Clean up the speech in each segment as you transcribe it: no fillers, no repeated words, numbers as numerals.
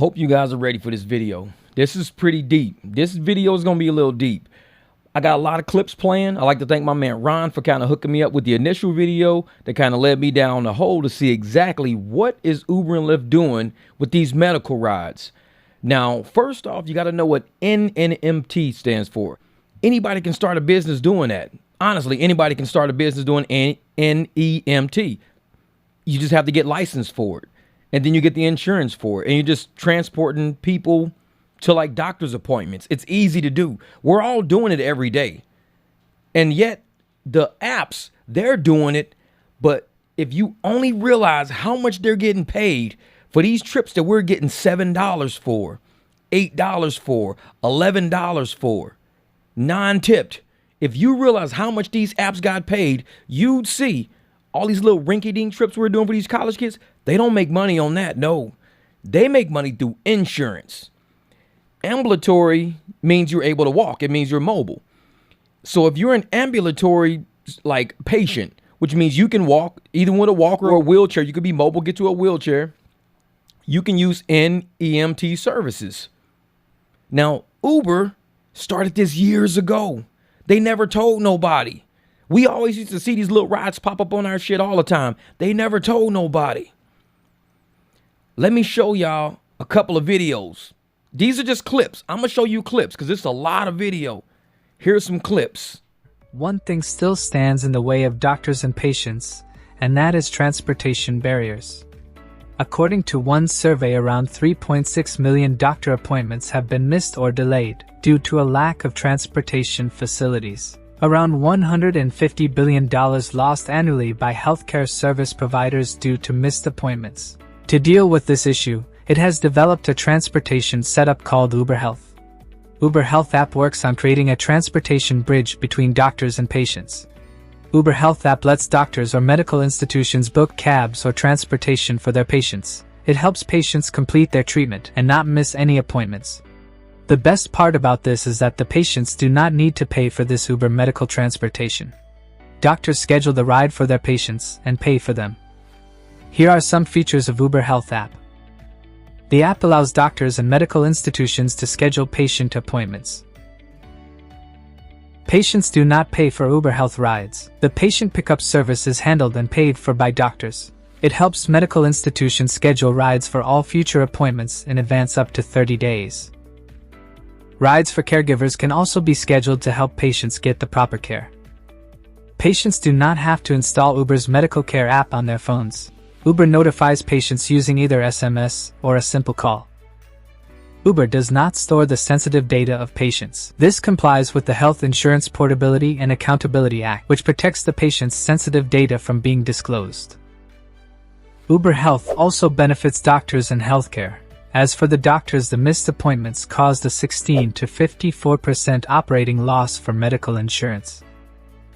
hope you guys are ready for this video. This is pretty deep. This video is going to be a little deep. I got a lot of clips playing. I like to thank my man Ron for kind of hooking me up with the initial video that kind of led me down the hole to see exactly what is Uber and Lyft doing with these medical rides. Now, first off, you got to know what NEMT stands for. Anybody can start a business doing that. Honestly, anybody can start a business doing NEMT. You just have to get licensed for it. And then you get the insurance for it. And you're just transporting people to like doctor's appointments. It's easy to do. We're all doing it every day. And yet the apps, they're doing it. But if you only realize how much they're getting paid for these trips that we're getting $7 for, $8 for, $11 for, non-tipped. If you realize how much these apps got paid, you'd see all these little rinky-dink trips we're doing for these college kids. They don't make money on that. No, they make money through insurance. Ambulatory means you're able to walk. It means you're mobile. So if you're an ambulatory like patient, which means you can walk either with a walker or a wheelchair, you could be mobile, get to a wheelchair. You can use NEMT services. Now, Uber started this years ago. They never told nobody. We always used to see these little rides pop up on our shit all the time. They never told nobody. Let me show y'all a couple of videos. These are just clips. I'm going to show you clips because it's a lot of video. Here's some clips. One thing still stands in the way of doctors and patients, and that is transportation barriers. According to one survey, around 3.6 million doctor appointments have been missed or delayed due to a lack of transportation facilities. Around $150 billion lost annually by healthcare service providers due to missed appointments. To deal with this issue, it has developed a transportation setup called Uber Health. Uber Health app works on creating a transportation bridge between doctors and patients. Uber Health app lets doctors or medical institutions book cabs or transportation for their patients. It helps patients complete their treatment and not miss any appointments. The best part about this is that the patients do not need to pay for this Uber medical transportation. Doctors schedule the ride for their patients and pay for them. Here are some features of Uber Health app. The app allows doctors and medical institutions to schedule patient appointments. Patients do not pay for Uber Health rides. The patient pickup service is handled and paid for by doctors. It helps medical institutions schedule rides for all future appointments in advance up to 30 days. Rides for caregivers can also be scheduled to help patients get the proper care. Patients do not have to install Uber's medical care app on their phones. Uber notifies patients using either SMS or a simple call. Uber does not store the sensitive data of patients. This complies with the Health Insurance Portability and Accountability Act, which protects the patient's sensitive data from being disclosed. Uber Health also benefits doctors and healthcare. As for the doctors, the missed appointments caused a 16 to 54% operating loss for medical insurance.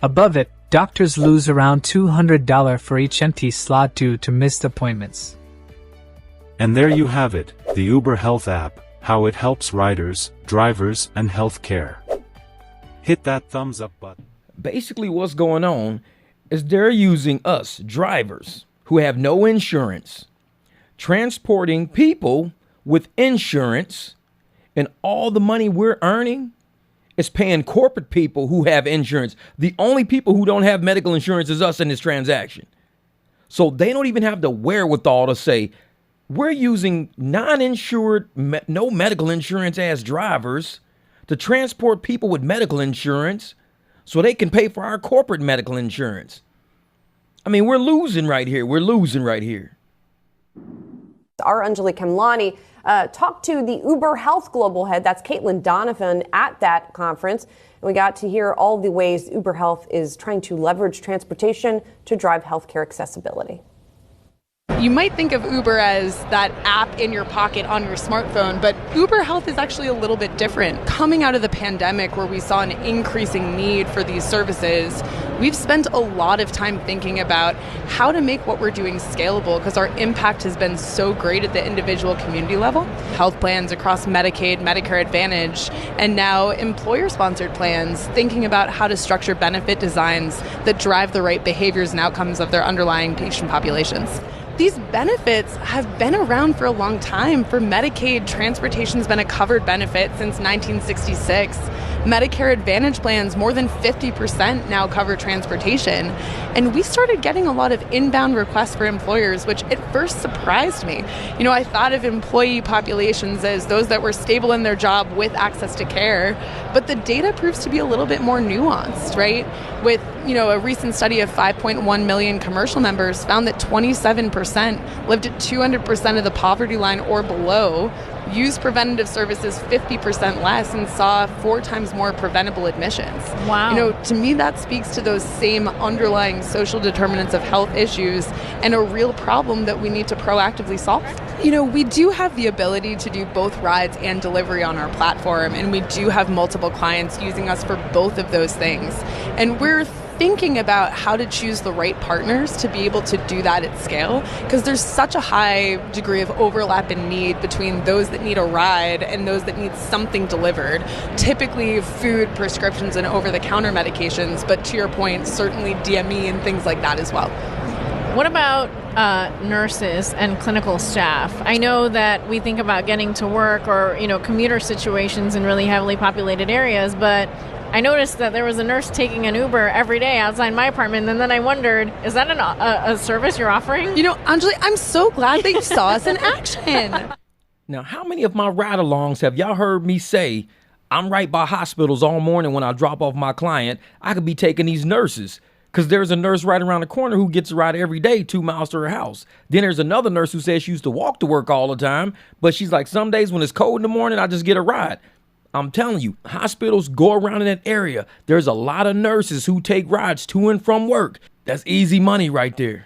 Above it, doctors lose around $200 for each empty slot due to missed appointments. And there you have it, the Uber Health app, how it helps riders, drivers, and healthcare. Hit that thumbs up button. Basically, what's going on is they're using us, drivers, who have no insurance, transporting people with insurance, and all the money we're earning is paying corporate people who have insurance. The only people who don't have medical insurance is us in this transaction. So they don't even have the wherewithal to say, we're using non-insured, no medical insurance as drivers to transport people with medical insurance so they can pay for our corporate medical insurance. I mean, we're losing right here. We're losing right here. Our Anjali Kemlani talked to the Uber Health Global Head, that's Caitlin Donovan, at that conference. And we got to hear all the ways Uber Health is trying to leverage transportation to drive healthcare accessibility. You might think of Uber as that app in your pocket on your smartphone, but Uber Health is actually a little bit different. Coming out of the pandemic, where we saw an increasing need for these services, we've spent a lot of time thinking about how to make what we're doing scalable, because our impact has been so great at the individual community level. Health plans across Medicaid, Medicare Advantage, and now employer-sponsored plans, thinking about how to structure benefit designs that drive the right behaviors and outcomes of their underlying patient populations. these benefits have been around for a long time. For Medicaid, transportation's been a covered benefit since 1966. Medicare Advantage plans, more than 50% now cover transportation. And we started getting a lot of inbound requests for employers, which at first surprised me. I thought of employee populations as those that were stable in their job with access to care, but the data proves to be a little bit more nuanced, right? With, a recent study of 5.1 million commercial members found that 27% lived at 200% of the poverty line or below, used preventative services 50% less, and saw 4 times more preventable admissions. Wow. To me, that speaks to those same underlying social determinants of health issues and a real problem that we need to proactively solve. We do have the ability to do both rides and delivery on our platform, and we do have multiple clients using us for both of those things. And we're thinking about how to choose the right partners to be able to do that at scale, because there's such a high degree of overlap in need between those that need a ride and those that need something delivered, typically food, prescriptions, and over-the-counter medications, but to your point, certainly DME and things like that as well. What about nurses and clinical staff? I know that we think about getting to work or, commuter situations in really heavily populated areas, but I noticed that there was a nurse taking an Uber every day outside my apartment, and then I wondered, is that a service you're offering? Anjali, I'm so glad that you saw us in action. Now, how many of my ride-alongs have y'all heard me say, I'm right by hospitals all morning when I drop off my client, I could be taking these nurses? Because there's a nurse right around the corner who gets a ride every day 2 miles to her house. Then there's another nurse who says she used to walk to work all the time, but she's like, some days when it's cold in the morning, I just get a ride. I'm telling you, hospitals go around in that area. There's a lot of nurses who take rides to and from work. That's easy money right there.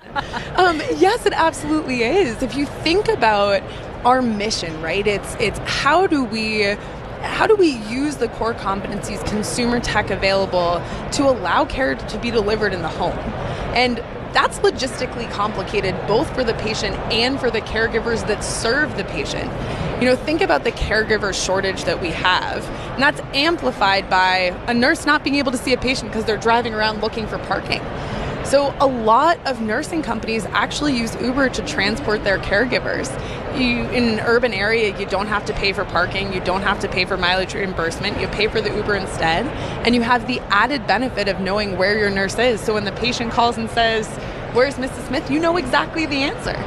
Yes, it absolutely is. If you think about our mission, right? It's how do we use the core competencies, consumer tech available to allow care to be delivered in the home? And that's logistically complicated both for the patient and for the caregivers that serve the patient. Think about the caregiver shortage that we have, and that's amplified by a nurse not being able to see a patient because they're driving around looking for parking. So a lot of nursing companies actually use Uber to transport their caregivers. In an urban area, you don't have to pay for parking, you don't have to pay for mileage reimbursement, you pay for the Uber instead, and you have the added benefit of knowing where your nurse is. So when the patient calls and says, "Where's Mrs. Smith?" you know exactly the answer.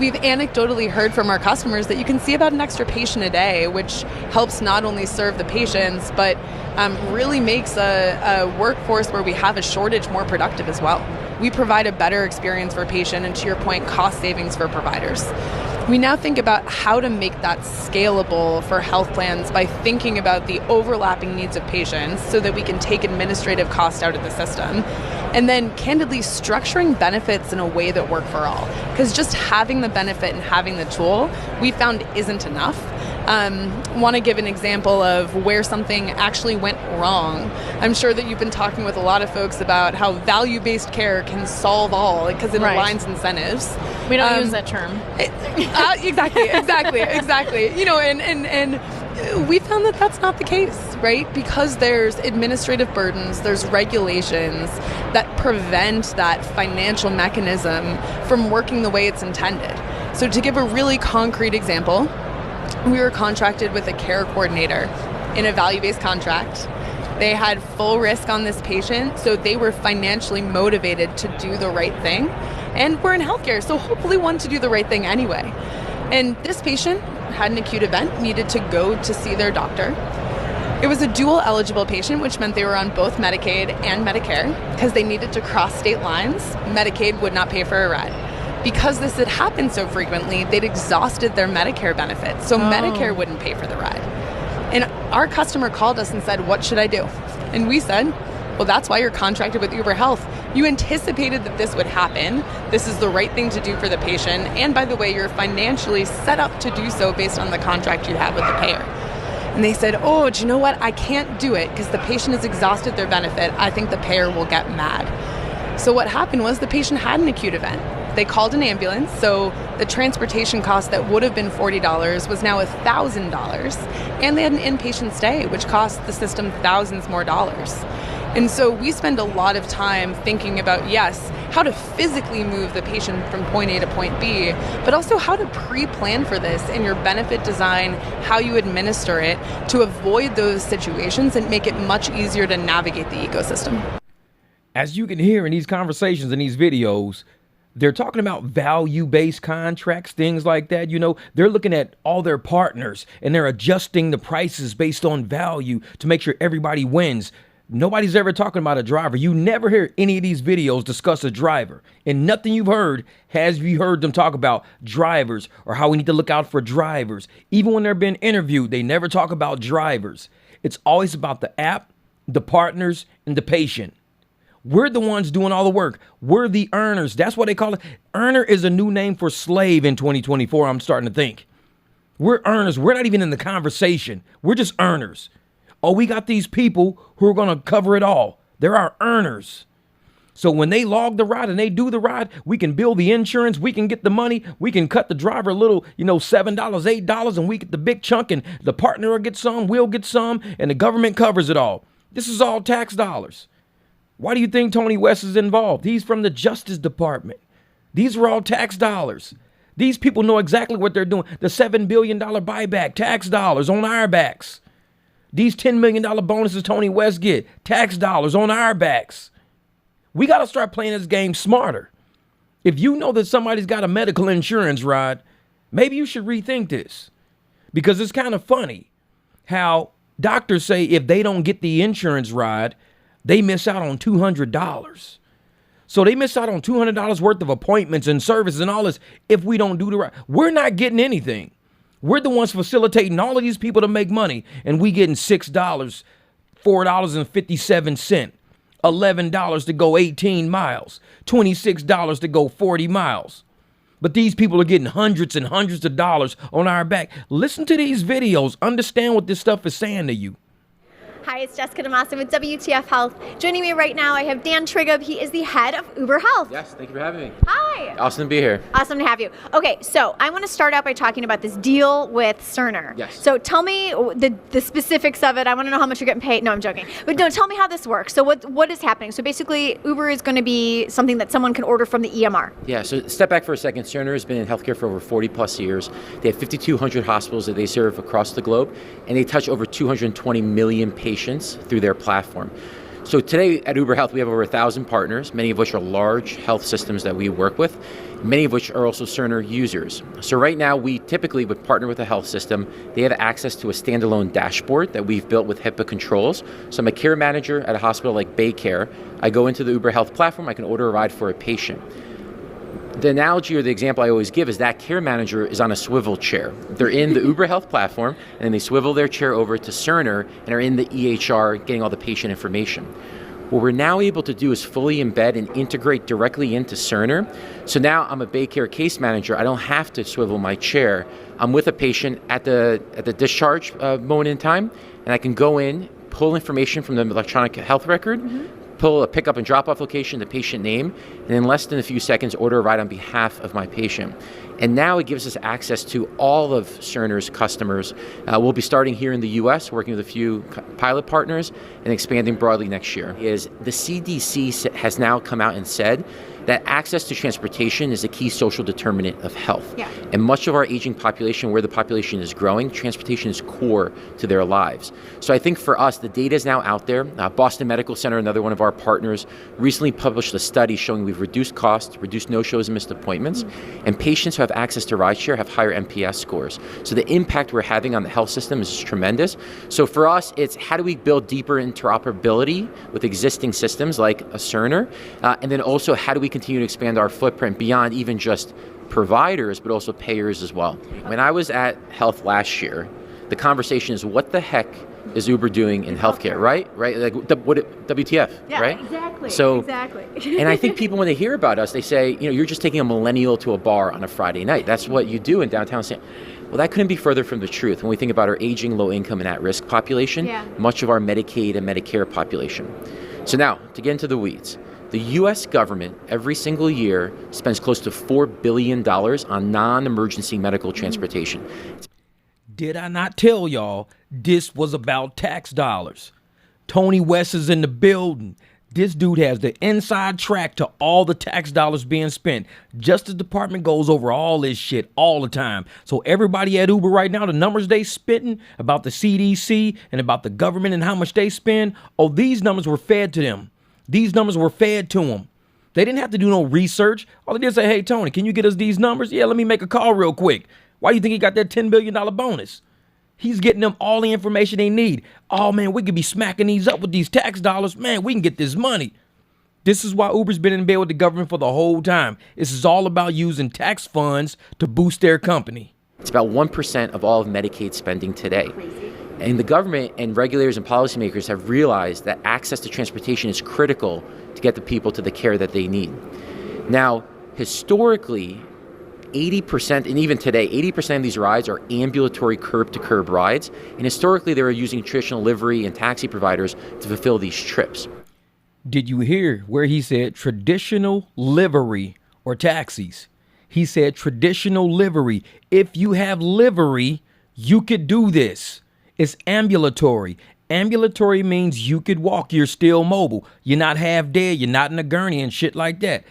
We've anecdotally heard from our customers that you can see about an extra patient a day, which helps not only serve the patients, but really makes a workforce where we have a shortage more productive as well. We provide a better experience for a patient, and to your point, cost savings for providers. We now think about how to make that scalable for health plans by thinking about the overlapping needs of patients so that we can take administrative cost out of the system. And then candidly structuring benefits in a way that work for all. Because just having the benefit and having the tool, we found isn't enough. Want to give an example of where something actually went wrong. I'm sure that you've been talking with a lot of folks about how value-based care can solve all because it aligns incentives. We don't use that term. Exactly. And we found that that's not the case, right? Because there's administrative burdens, there's regulations that prevent that financial mechanism from working the way it's intended. So to give a really concrete example, we were contracted with a care coordinator in a value-based contract. They had full risk on this patient, so they were financially motivated to do the right thing. And we're in healthcare, so hopefully want to do the right thing anyway. And this patient had an acute event, needed to go to see their doctor. It was a dual eligible patient, which meant they were on both Medicaid and Medicare. Because they needed to cross state lines, Medicaid would not pay for a ride. Because this had happened so frequently, they'd exhausted their Medicare benefits, so Medicare wouldn't pay for the ride. And our customer called us and said, "What should I do?" And we said, well, that's why you're contracted with Uber Health. You anticipated that this would happen. This is the right thing to do for the patient. And by the way, you're financially set up to do so based on the contract you have with the payer. And they said, oh, do you know what? I can't do it because the patient has exhausted their benefit. I think the payer will get mad. So what happened was the patient had an acute event. They called an ambulance, so the transportation cost that would have been $40 was now $1,000. And they had an inpatient stay, which cost the system thousands more dollars. And so we spend a lot of time thinking about, yes, how to physically move the patient from point A to point B, but also how to pre-plan for this in your benefit design, how you administer it to avoid those situations and make it much easier to navigate the ecosystem. As you can hear in these conversations and these videos, they're talking about value-based contracts, things like that. You know, they're looking at all their partners and they're adjusting the prices based on value to make sure everybody wins. Nobody's ever talking about a driver. You never hear any of these videos discuss a driver. And nothing you've heard has you heard them talk about drivers or how we need to look out for drivers. Even when they're being interviewed, they never talk about drivers. It's always about the app, the partners, and the patient. We're the ones doing all the work. We're the earners. That's what they call it. Earner is a new name for slave in 2024, I'm starting to think. We're earners. We're not even in the conversation. We're just earners. Oh, we got these people who are going to cover it all. They're our earners. So when they log the ride and they do the ride, we can bill the insurance. We can get the money. We can cut the driver a little, $7, $8, and we get the big chunk, and the partner will get some, we'll get some, and the government covers it all. This is all tax dollars. Why do you think Tony West is involved? He's from the Justice Department. These are all tax dollars. These people know exactly what they're doing. The $7 billion buyback, tax dollars on our backs. These $10 million bonuses Tony West get, tax dollars on our backs. We got to start playing this game smarter. If you know that somebody's got a medical insurance ride, maybe you should rethink this. Because it's kind of funny how doctors say if they don't get the insurance ride, they miss out on $200. So they miss out on $200 worth of appointments and services and all this if we don't do the right. We're not getting anything. We're the ones facilitating all of these people to make money, and we getting $6, $4.57, $11 to go 18 miles, $26 to go 40 miles. But these people are getting hundreds and hundreds of dollars on our back. Listen to these videos. Understand what this stuff is saying to you. Hi, it's Jessica DeMassa with WTF Health. Joining me right now, I have Dan Trigub. He is the head of Uber Health. Yes, thank you for having me. Hi. Awesome to be here. Awesome to have you. Okay, so I want to start out by talking about this deal with Cerner. Yes. So tell me the specifics of it. I want to know how much you're getting paid. No, I'm joking. But no, tell me how this works. So what is happening? So basically, Uber is going to be something that someone can order from the EMR. Yeah, so step back for a second. Cerner has been in healthcare for over 40 plus years. They have 5,200 hospitals that they serve across the globe, and they touch over 220 million patients through their platform. So today at Uber Health, we have over 1,000 partners, many of which are large health systems that we work with, many of which are also Cerner users. So right now, we typically would partner with a health system. They have access to a standalone dashboard that we've built with HIPAA controls. So I'm a care manager at a hospital like Baycare. I go into the Uber Health platform, I can order a ride for a patient. The analogy or the example I always give is that care manager is on a swivel chair. They're in the Uber Health platform, and then they swivel their chair over to Cerner and are in the EHR getting all the patient information. What we're now able to do is fully embed and integrate directly into Cerner. So now I'm a Baycare case manager. I don't have to swivel my chair. I'm with a patient at the discharge moment in time, and I can go in, pull information from the electronic health record, pull a pickup and drop-off location, the patient name, and in less than a few seconds order a ride on behalf of my patient. And now it gives us access to all of Cerner's customers. We'll be starting here in the US, working with a few pilot partners and expanding broadly next year. The CDC has now come out and said that access to transportation is a key social determinant of health. Yeah. And much of our aging population, where the population is growing, transportation is core to their lives. So I think for us, the data is now out there. Boston Medical Center, another one of our partners, recently published a study showing we've reduced costs, reduced no-shows and missed appointments, and patients who have access to Rideshare have higher NPS scores. So the impact we're having on the health system is tremendous. So for us, it's how do we build deeper interoperability with existing systems like a Cerner, and then also how do we continue to expand our footprint beyond even just providers, but also payers as well. When I was at Health last year, the conversation is what the heck is Uber doing in healthcare, right? Like WTF, yeah, right? Exactly. So, exactly. And I think people, when they hear about us, they say, you're just taking a millennial to a bar on a Friday night. That's what you do in downtown San. Well, that couldn't be further from the truth. When we think about our aging, low-income, and at-risk population, much of our Medicaid and Medicare population. So now, to get into the weeds, the U.S. government every single year spends close to $4 billion on non-emergency medical transportation. Did I not tell y'all this was about tax dollars? Tony West is in the building. This dude has the inside track to all the tax dollars being spent. Justice Department goes over all this shit all the time. So everybody at Uber right now, the numbers they spitting about the CDC and about the government and how much they spend, oh, these numbers were fed to them. These numbers were fed to them. They didn't have to do no research. All they did is say, hey, Tony, can you get us these numbers? Yeah, let me make a call real quick. Why do you think he got that $10 billion bonus? He's getting them all the information they need. Oh, man, we could be smacking these up with these tax dollars. Man, we can get this money. This is why Uber's been in bed with the government for the whole time. This is all about using tax funds to boost their company. It's about 1% of all of Medicaid spending today. And the government and regulators and policymakers have realized that access to transportation is critical to get the people to the care that they need. Now, historically, 80%, and even today, 80% of these rides are ambulatory curb-to-curb rides. And historically, they were using traditional livery and taxi providers to fulfill these trips. Did you hear where he said traditional livery or taxis? He said traditional livery. If you have livery, you could do this. It's ambulatory. Ambulatory means you could walk. You're still mobile. You're not half dead. You're not in a gurney and shit like that.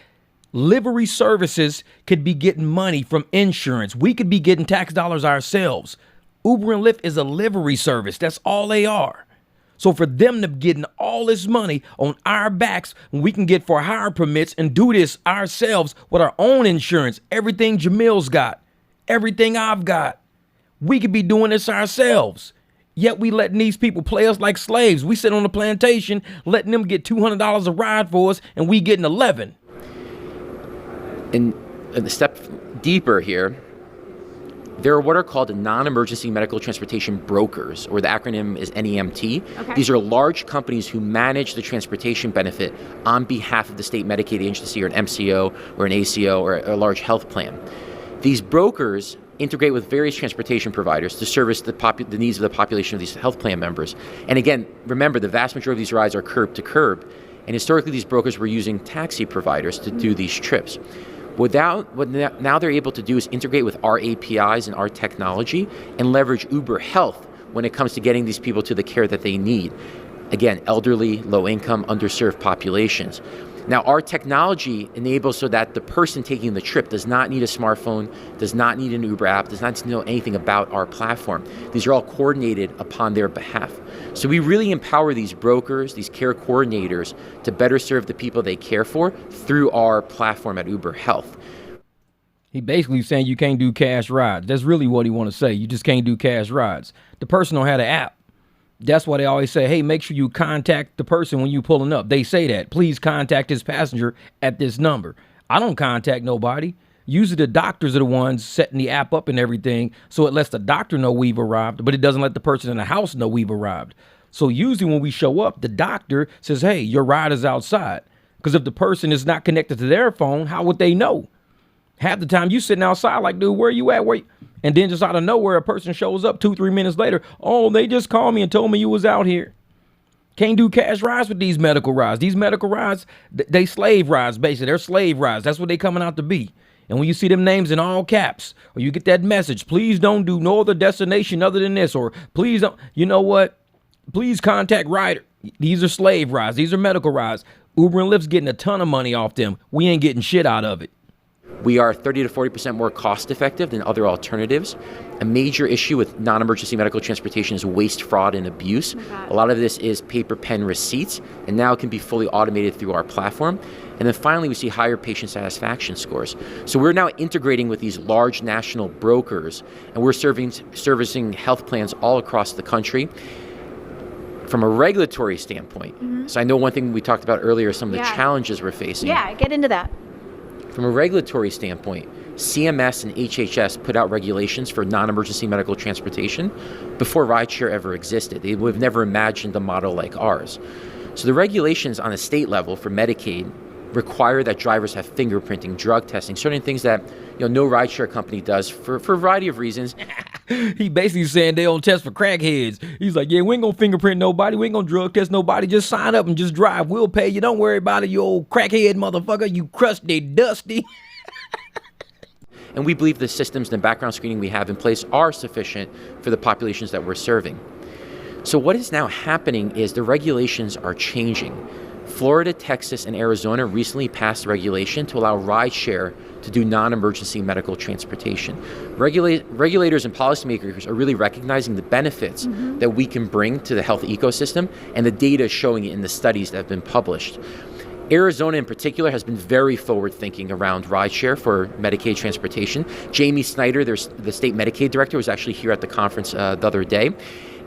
Livery services could be getting money from insurance. We could be getting tax dollars ourselves. Uber and Lyft is a livery service. That's all they are. So for them to getting all this money on our backs, when we can get for hire permits and do this ourselves with our own insurance, everything Jamil's got, everything I've got, we could be doing this ourselves. Yet we letting these people play us like slaves. We sit on the plantation, letting them get $200 a ride for us, and we getting 11. And a step deeper here, there are what are called non-emergency medical transportation brokers, or the acronym is NEMT. Okay. These are large companies who manage the transportation benefit on behalf of the state Medicaid agency or an MCO or an ACO or a large health plan. These brokers integrate with various transportation providers to service the needs of the population of these health plan members. And again, remember, the vast majority of these rides are curb to curb. And historically, these brokers were using taxi providers to do these trips. What now they're able to do is integrate with our APIs and our technology and leverage Uber Health when it comes to getting these people to the care that they need. Again, elderly, low income, underserved populations. Now, our technology enables so that the person taking the trip does not need a smartphone, does not need an Uber app, does not know anything about our platform. These are all coordinated upon their behalf. So we really empower these brokers, these care coordinators, to better serve the people they care for through our platform at Uber Health. He basically saying you can't do cash rides. That's really what he want to say. You just can't do cash rides. The person don't have the app. That's why they always say, hey, make sure you contact the person when you pulling up. They say that. Please contact this passenger at this number. I don't contact nobody. Usually the doctors are the ones setting the app up and everything, so it lets the doctor know we've arrived, but it doesn't let the person in the house know we've arrived. So usually when we show up, the doctor says, hey, your ride is outside. Because if the person is not connected to their phone, how would they know? Half the time you sitting outside like, dude, where you at? And then just out of nowhere, a person shows up 2-3 minutes later. Oh, they just called me and told me you was out here. Can't do cash rides with these medical rides. These medical rides, they slave rides, basically. They're slave rides. That's what they coming out to be. And when you see them names in all caps, or you get that message, please don't do no other destination other than this, or please don't, you know what? Please contact Ryder. These are slave rides. These are medical rides. Uber and Lyft's getting a ton of money off them. We ain't getting shit out of it. We are 30 to 40% more cost effective than other alternatives. A major issue with non-emergency medical transportation is waste, fraud, and abuse. A lot of this is paper pen receipts, and now it can be fully automated through our platform. And then finally, we see higher patient satisfaction scores. So we're now integrating with these large national brokers, and we're servicing health plans all across the country. From a regulatory standpoint, so I know one thing we talked about earlier, some of the challenges we're facing. Yeah, get into that. From a regulatory standpoint, CMS and HHS put out regulations for non-emergency medical transportation before rideshare ever existed. They would have never imagined a model like ours. So the regulations on a state level for Medicaid require that drivers have fingerprinting, drug testing, certain things that no rideshare company does for a variety of reasons. He basically saying they don't test for crackheads. He's like, yeah, we ain't gonna fingerprint nobody. We ain't gonna drug test nobody. Just sign up and just drive. We'll pay you. Don't worry about it, you old crackhead motherfucker. You crusty, dusty. And we believe the systems and background screening we have in place are sufficient for the populations that we're serving. So what is now happening is the regulations are changing. Florida, Texas, and Arizona recently passed regulation to allow rideshare to do non-emergency medical transportation. Regulators and policymakers are really recognizing the benefits that we can bring to the health ecosystem, and the data is showing it in the studies that have been published. Arizona in particular has been very forward-thinking around rideshare for Medicaid transportation. Jamie Snyder, the state Medicaid director, was actually here at the conference the other day.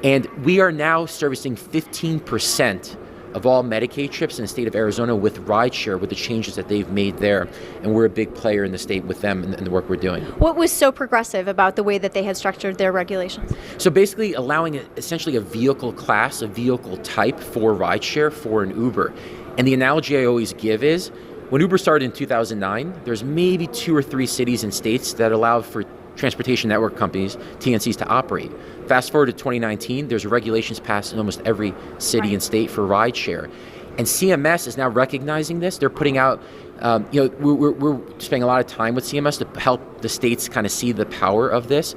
And we are now servicing 15% of all Medicaid trips in the state of Arizona with rideshare, with the changes that they've made there. And we're a big player in the state with them and the work we're doing. What was so progressive about the way that they had structured their regulations? So basically allowing essentially a vehicle class, a vehicle type for rideshare for an Uber. And the analogy I always give is, when Uber started in 2009, there's maybe 2 or 3 cities and states that allowed for transportation network companies, TNCs, to operate. Fast forward to 2019, there's regulations passed in almost every city and state for rideshare. And CMS is now recognizing this. They're putting out, we're spending a lot of time with CMS to help the states kind of see the power of this.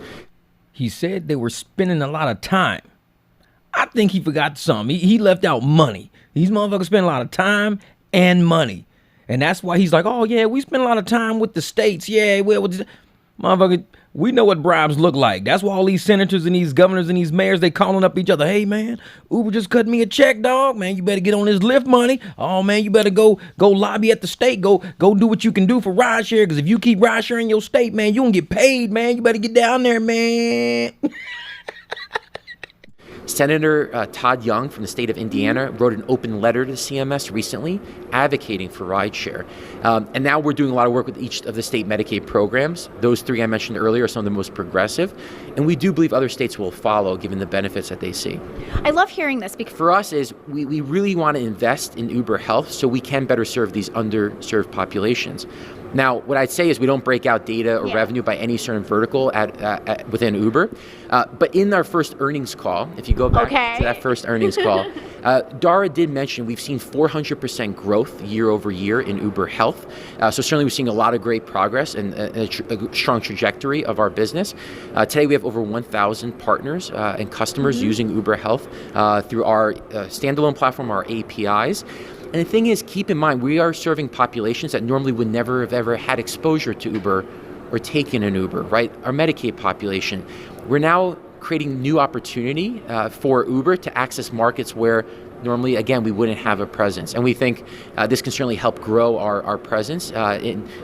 He said they were spending a lot of time. I think he forgot something. He left out money. These motherfuckers spend a lot of time and money. And that's why he's like, oh, yeah, we spend a lot of time with the states. Yeah, well, motherfucker, we know what bribes look like. That's why all these senators and these governors and these mayors, they calling up each other. Hey, man, Uber just cut me a check, dog. Man, you better get on this Lyft money. Oh, man, you better go lobby at the state. Go do what you can do for rideshare. Because if you keep rideshare in your state, man, you won't get paid, man. You better get down there, man. Senator Todd Young from the state of Indiana wrote an open letter to CMS recently advocating for rideshare. And now we're doing a lot of work with each of the state Medicaid programs. Those 3 I mentioned earlier are some of the most progressive. And we do believe other states will follow given the benefits that they see. I love hearing this because for us is we really want to invest in Uber Health so we can better serve these underserved populations. Now, what I'd say is we don't break out data or revenue by any certain vertical within Uber. But in our first earnings call, if you go back to that first earnings call, Dara did mention we've seen 400% growth year over year in Uber Health. So certainly we're seeing a lot of great progress and a strong trajectory of our business. Today we have over 1,000 partners and customers using Uber Health through our standalone platform, our APIs. And the thing is, keep in mind, we are serving populations that normally would never have ever had exposure to Uber or taken an Uber, right? Our Medicaid population. We're now creating new opportunity for Uber to access markets where normally, again, we wouldn't have a presence. And we think this can certainly help grow our presence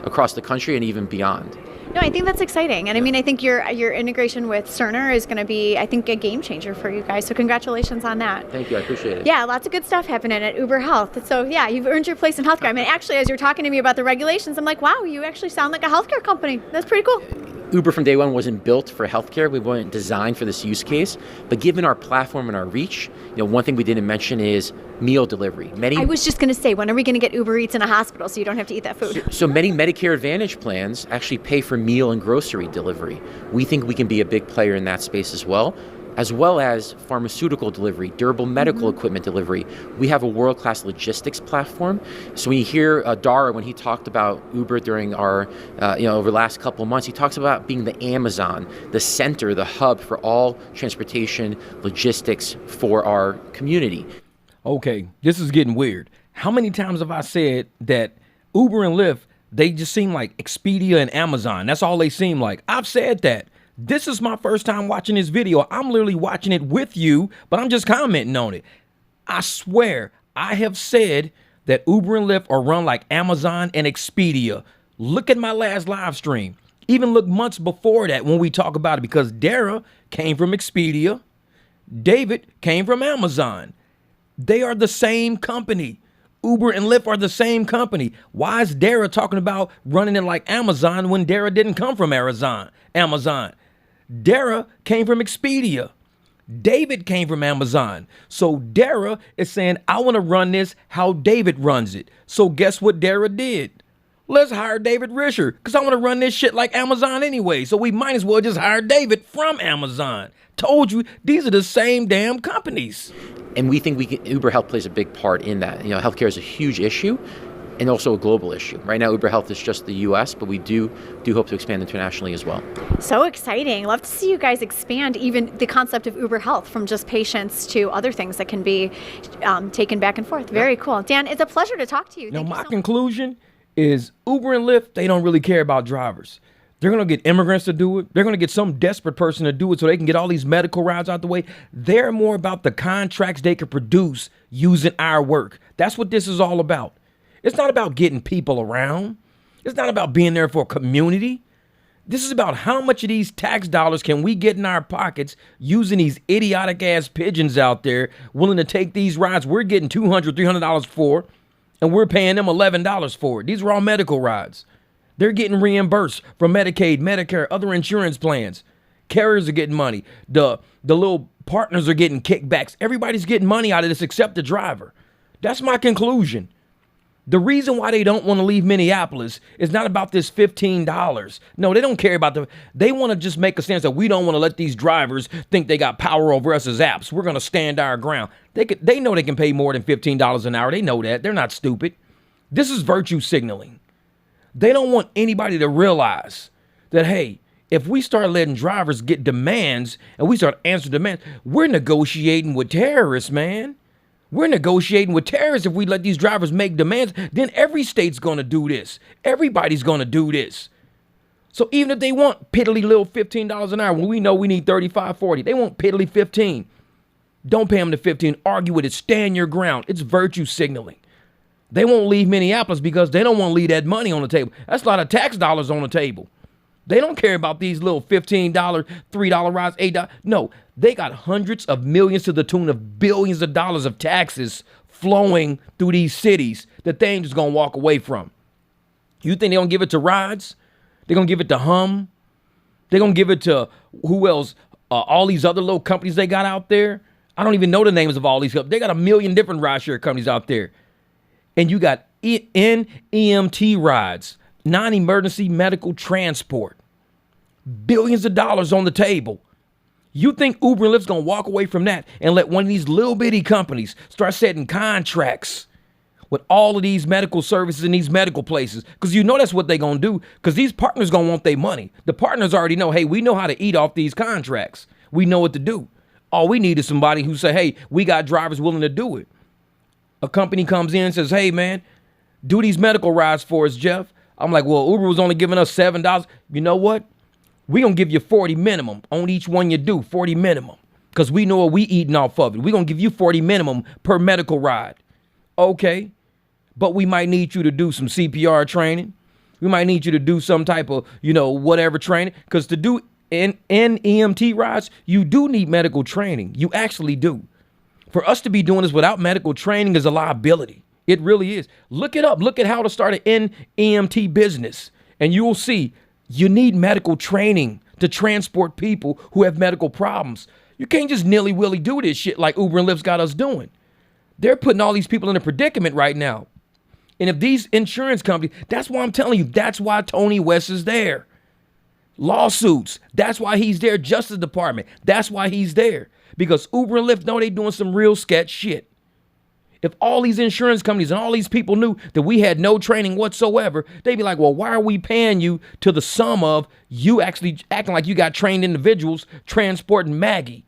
across the country and even beyond. No, I think that's exciting. And I mean, I think your integration with Cerner is going to be, I think, a game changer for you guys. So congratulations on that. Thank you. I appreciate it. Yeah, lots of good stuff happening at Uber Health. So yeah, you've earned your place in healthcare. I mean, actually, as you're talking to me about the regulations, I'm like, wow, you actually sound like a healthcare company. That's pretty cool. Uber from day one wasn't built for healthcare. We weren't designed for this use case. But given our platform and our reach, one thing we didn't mention is meal delivery. I was just going to say, when are we going to get Uber Eats in a hospital so you don't have to eat that food? So many Medicare Advantage plans actually pay for meal and grocery delivery. We think we can be a big player in that space as well as pharmaceutical delivery, durable medical equipment delivery. We have a world-class logistics platform. So when you hear Dara, when he talked about Uber during our, over the last couple of months, he talks about being the Amazon, the center, the hub for all transportation logistics for our community. Okay, this is getting weird. How many times have I said that Uber and Lyft, they just seem like Expedia and Amazon? That's all they seem like. I've said that. This is my first time watching this video. I'm literally watching it with you, but I'm just commenting on it. I swear, I have said that Uber and Lyft are run like Amazon and Expedia. Look at my last live stream. Even look months before that when we talk about it, because Dara came from Expedia. David came from Amazon. They are the same company. Uber and Lyft are the same company. Why is Dara talking about running it like Amazon when Dara didn't come from Amazon? Dara came from Expedia. David came from Amazon. So Dara is saying, I want to run this how David runs it. So guess what Dara did? Let's hire David Risher, because I want to run this shit like Amazon anyway. So we might as well just hire David from Amazon. Told you, these are the same damn companies. And we think Uber Health plays a big part in that. Healthcare is a huge issue. and also a global issue. Right now, Uber Health is just the U.S., but we do hope to expand internationally as well. So exciting. Love to see you guys expand even the concept of Uber Health from just patients to other things that can be taken back and forth. Very cool. Dan, it's a pleasure to talk to you. Now, my conclusion is Uber and Lyft, they don't really care about drivers. They're going to get immigrants to do it. They're going to get some desperate person to do it so they can get all these medical rides out the way. They're more about the contracts they can produce using our work. That's what this is all about. It's not about getting people around. It's not about being there for a community. This is about how much of these tax dollars can we get in our pockets using these idiotic ass pigeons out there willing to take these rides we're getting $200, $300 for, and we're paying them $11 for it. These are all medical rides. They're getting reimbursed from Medicaid, Medicare, other insurance plans. Carriers are getting money. The little partners are getting kickbacks. Everybody's getting money out of this except the driver. That's my conclusion. The reason why they don't want to leave Minneapolis is not about this $15. No, they don't care about they want to just make a stance that we don't want to let these drivers think they got power over us as apps. We're going to stand our ground. They know they can pay more than $15 an hour. They know that. They're not stupid. This is virtue signaling. They don't want anybody to realize that, hey, if we start letting drivers get demands and we start answering demands, we're negotiating with terrorists, man. We're negotiating with terrorists if we let these drivers make demands. Then every state's going to do this. Everybody's going to do this. So even if they want piddly little $15 an hour, when we know we need 35, 40, they want piddly 15. Don't pay them the 15. Argue with it. Stand your ground. It's virtue signaling. They won't leave Minneapolis because they don't want to leave that money on the table. That's a lot of tax dollars on the table. They don't care about these little $15, $3 rides, $8. No, they got hundreds of millions to the tune of billions of dollars of taxes flowing through these cities that they ain't just going to walk away from. You think they're going to give it to rides? They're going to give it to Hum? They're going to give it to who else? All these other little companies they got out there? I don't even know the names of all these companies. They got a million different rideshare companies out there. And you got NEMT rides, non-emergency medical transport. Billions of dollars on the table. You think Uber and Lyft's going to walk away from that and let one of these little bitty companies start setting contracts with all of these medical services in these medical places? Because you know that's what they're going to do, because these partners going to want their money. The partners already know, hey, we know how to eat off these contracts. We know what to do. All we need is somebody who say, hey, we got drivers willing to do it. A company comes in and says, hey, man, do these medical rides for us, Jeff. I'm like, well, Uber was only giving us $7. You know what? We're going to give you 40 minimum on each one you do, 40 minimum, because we know what we eating off of it. We're going to give you 40 minimum per medical ride. Okay, but we might need you to do some CPR training. We might need you to do some type of, whatever training, because to do NEMT rides, you do need medical training. You actually do. For us to be doing this without medical training is a liability. It really is. Look it up. Look at how to start an NEMT business, and you will see you need medical training to transport people who have medical problems. You can't just nilly-willy do this shit like Uber and Lyft's got us doing. They're putting all these people in a predicament right now. And if these insurance companies, that's why I'm telling you, that's why Tony West is there. Lawsuits, that's why he's there. Justice Department, that's why he's there. Because Uber and Lyft know they doing some real sketch shit. If all these insurance companies and all these people knew that we had no training whatsoever, they'd be like, well, why are we paying you to the sum of you actually acting like you got trained individuals transporting Maggie,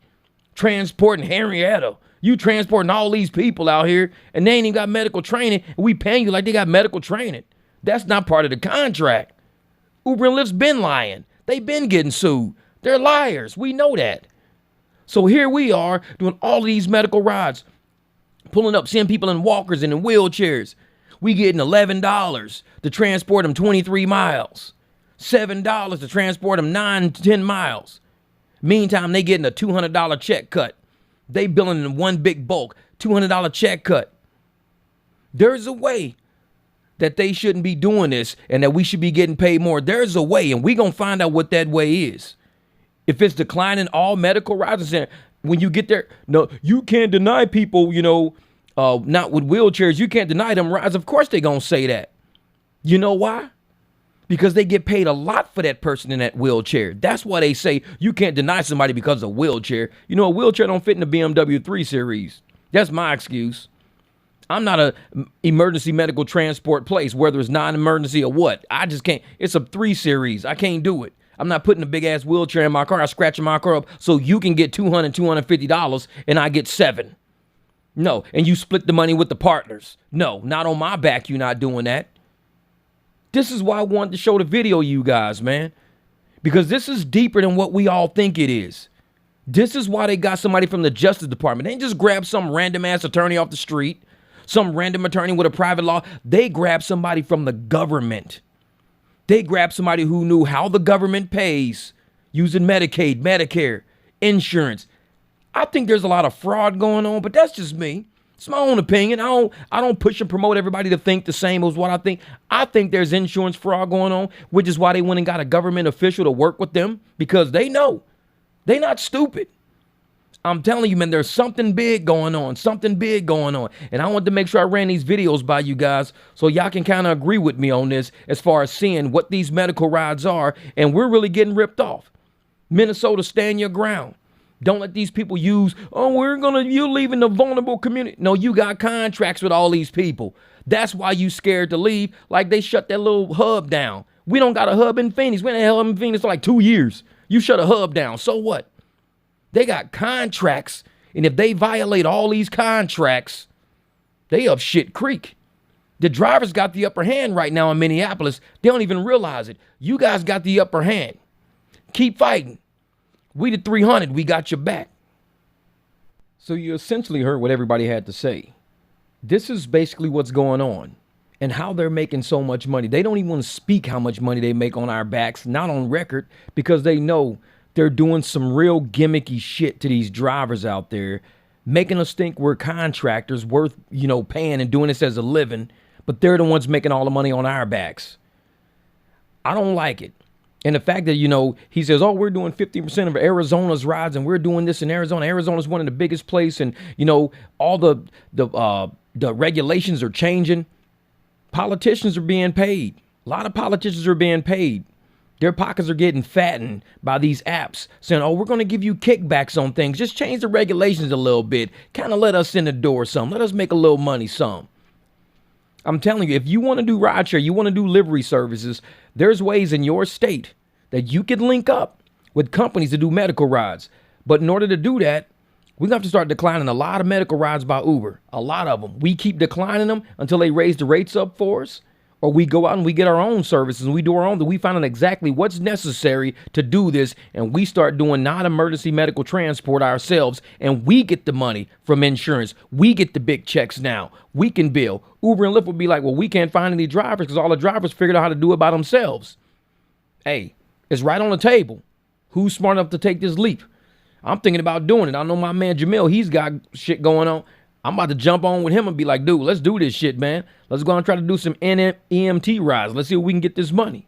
transporting Henrietta, you transporting all these people out here, and they ain't even got medical training, and we paying you like they got medical training. That's not part of the contract. Uber and Lyft's been lying. They've been getting sued. They're liars. We know that. So here we are doing all of these medical rides, pulling up, seeing people in walkers and in wheelchairs. We getting $11 to transport them 23 miles, $7 to transport them 9 to 10 miles. Meantime, they getting a $200 check cut. They billing in one big bulk, $200 check cut. There's a way that they shouldn't be doing this and that we should be getting paid more. There's a way, and we're going to find out what that way is. If it's declining all medical rides, when you get there, no, you can't deny people, not with wheelchairs, you can't deny them rides. Of course they're going to say that. You know why? Because they get paid a lot for that person in that wheelchair. That's why they say you can't deny somebody because of a wheelchair. A wheelchair don't fit in the BMW 3 Series. That's my excuse. I'm not a emergency medical transport place, whether it's non-emergency or what. I just can't. It's a 3 series. I can't do it. I'm not putting a big ass wheelchair in my car. I'm scratching my car up so you can get $200, $250 and I get $7. No, and you split the money with the partners. No, not on my back. You're not doing that. This is why I wanted to show the video, you guys, man, because this is deeper than what we all think it is. This is why they got somebody from the Justice Department. They didn't just grab some random ass attorney off the street, some random attorney with a private law. They grabbed somebody from the government. They grabbed somebody who knew how the government pays using Medicaid, Medicare, insurance. I think there's a lot of fraud going on, but that's just me. It's my own opinion. I don't push and promote everybody to think the same as what I think. I think there's insurance fraud going on, which is why they went and got a government official to work with them, because they know. They're not stupid. I'm telling you, man, there's something big going on, And I want to make sure I ran these videos by you guys so y'all can kind of agree with me on this as far as seeing what these medical rides are. And we're really getting ripped off. Minnesota, stand your ground. Don't let these people use, you're leaving the vulnerable community. No, you got contracts with all these people. That's why you scared to leave. Like they shut that little hub down. We don't got a hub in Phoenix. We ain't had a hub in Phoenix for like 2 years. You shut a hub down. So what? They got contracts, and if they violate all these contracts, they up shit creek. The drivers got the upper hand right now in Minneapolis. They don't even realize it. You guys got the upper hand. Keep fighting. We the 300. We got your back. So you essentially heard what everybody had to say. This is basically what's going on and how they're making so much money. They don't even want to speak how much money they make on our backs, not on record, because they know they're doing some real gimmicky shit to these drivers out there, making us think we're contractors worth, paying and doing this as a living, but they're the ones making all the money on our backs. I don't like it. And the fact that, he says, we're doing 50% of Arizona's rides and we're doing this in Arizona. Arizona's one of the biggest places, and, all the regulations are changing. Politicians are being paid. A lot of politicians are being paid. Their pockets are getting fattened by these apps saying, we're going to give you kickbacks on things. Just change the regulations a little bit. Kind of let us in the door some. Let us make a little money some. I'm telling you, if you want to do rideshare, you want to do livery services, there's ways in your state that you can link up with companies to do medical rides. But in order to do that, we're going to have to start declining a lot of medical rides by Uber. A lot of them. We keep declining them until they raise the rates up for us. Or we go out and we get our own services and we do our own, that we find out exactly what's necessary to do this, and we start doing non-emergency medical transport ourselves, and we get the money from insurance. We get the big checks now. We can bill. Uber and Lyft will be like, well, we can't find any drivers because all the drivers figured out how to do it by themselves. Hey, it's right on the table. Who's smart enough to take this leap? I'm thinking about doing it. I know my man Jamil, he's got shit going on. I'm about to jump on with him and be like, dude, let's do this shit, man. Let's go and try to do some NEMT rides. Let's see if we can get this money.